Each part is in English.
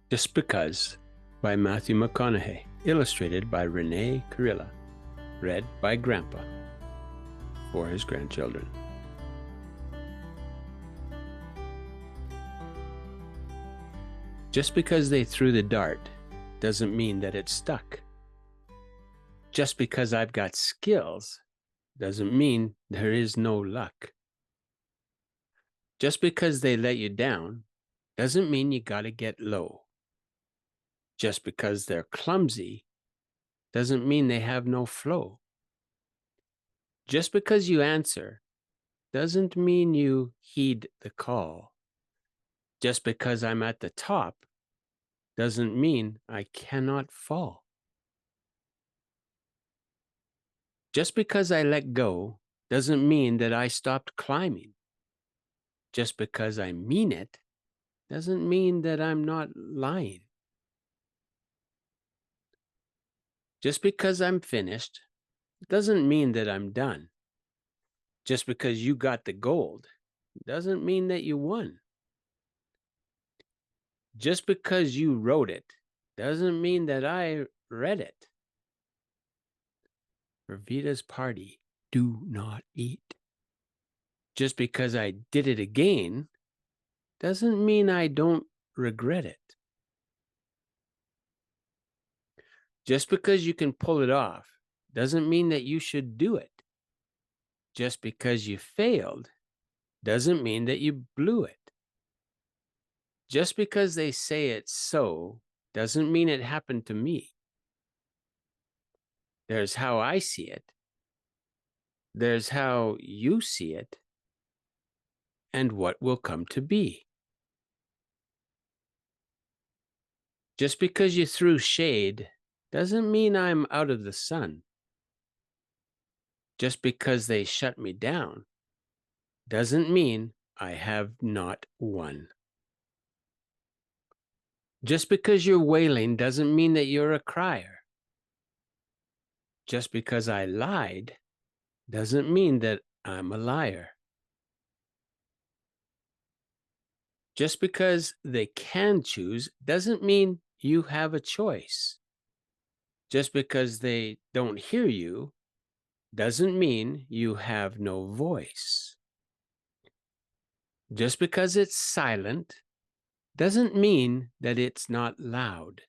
Just Because by Matthew McConaughey, illustrated by Renée Kurilla, read by Grandpa for his grandchildren. Just because they threw the dart doesn't mean that it stuck. Just because I've got skills doesn't mean there is no luck. Just because they let you down doesn't mean you gotta get low. Just because they're clumsy doesn't mean they have no flow. Just because you answer doesn't mean you heed the call. Just because I'm at the top doesn't mean I cannot fall. Just because I let go doesn't mean that I stopped climbing. Just because I mean it doesn't mean that I'm not lying. Just because I'm finished doesn't mean that I'm done. Just because you got the gold doesn't mean that you won. Just because you wrote it doesn't mean that I read it. For Vita's party, do not eat. Just because I did it again doesn't mean I don't regret it. Just because you can pull it off doesn't mean that you should do it. Just because you failed doesn't mean that you blew it. Just because they say it's so doesn't mean it happened to me. There's how I see it. There's how you see it. And what will come to be. Just because you threw shade doesn't mean I'm out of the sun. Just because they shut me down doesn't mean I have not won. Just because you're wailing doesn't mean that you're a crier. Just because I lied doesn't mean that I'm a liar. Just because they can choose doesn't mean you have a choice. Just because they don't hear you doesn't mean you have no voice. Just because it's silent doesn't mean that it's not loud.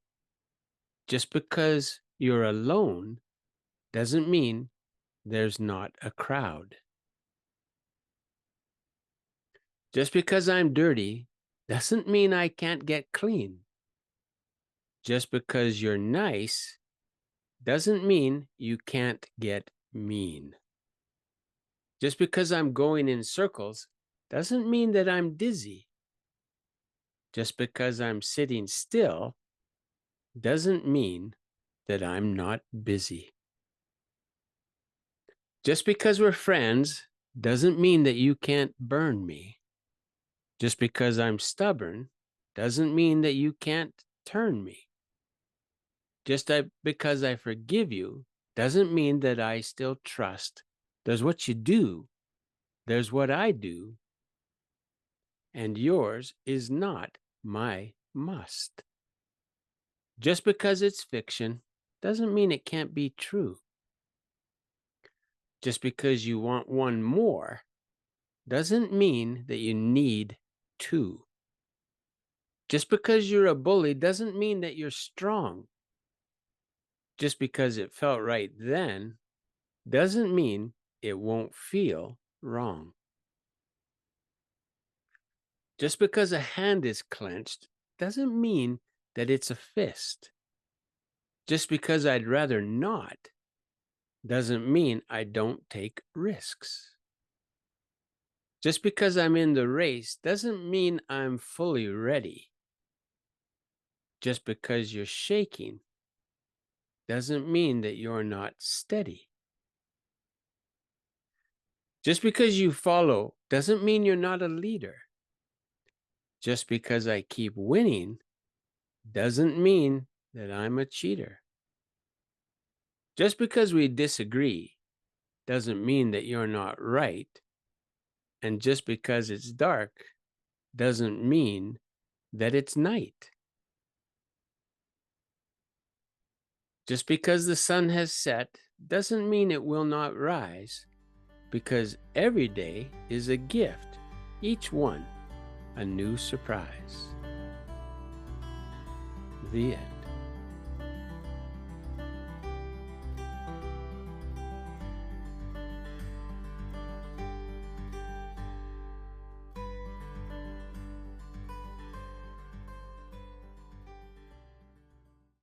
Just because you're alone doesn't mean there's not a crowd. Just because I'm dirty doesn't mean I can't get clean. Just because you're nice doesn't mean you can't get mean. Just because I'm going in circles doesn't mean that I'm dizzy. Just because I'm sitting still doesn't mean that I'm not busy. Just because we're friends doesn't mean that you can't burn me. Just because I'm stubborn doesn't mean that you can't turn me. Just because I forgive you doesn't mean that I still trust. There's what you do, there's what I do, and yours is not my must. Just because it's fiction doesn't mean it can't be true. Just because you want one more doesn't mean that you need two. Just because you're a bully doesn't mean that you're strong. Just because it felt right then doesn't mean it won't feel wrong. Just because a hand is clenched doesn't mean that it's a fist. Just because I'd rather not doesn't mean I don't take risks. Just because I'm in the race doesn't mean I'm fully ready. Just because you're shaking doesn't mean that you're not steady. Just because you follow doesn't mean you're not a leader. Just because I keep winning doesn't mean that I'm a cheater. Just because we disagree doesn't mean that you're not right. And just because it's dark doesn't mean that it's night. Just because the sun has set doesn't mean it will not rise, because every day is a gift, each one a new surprise. The end.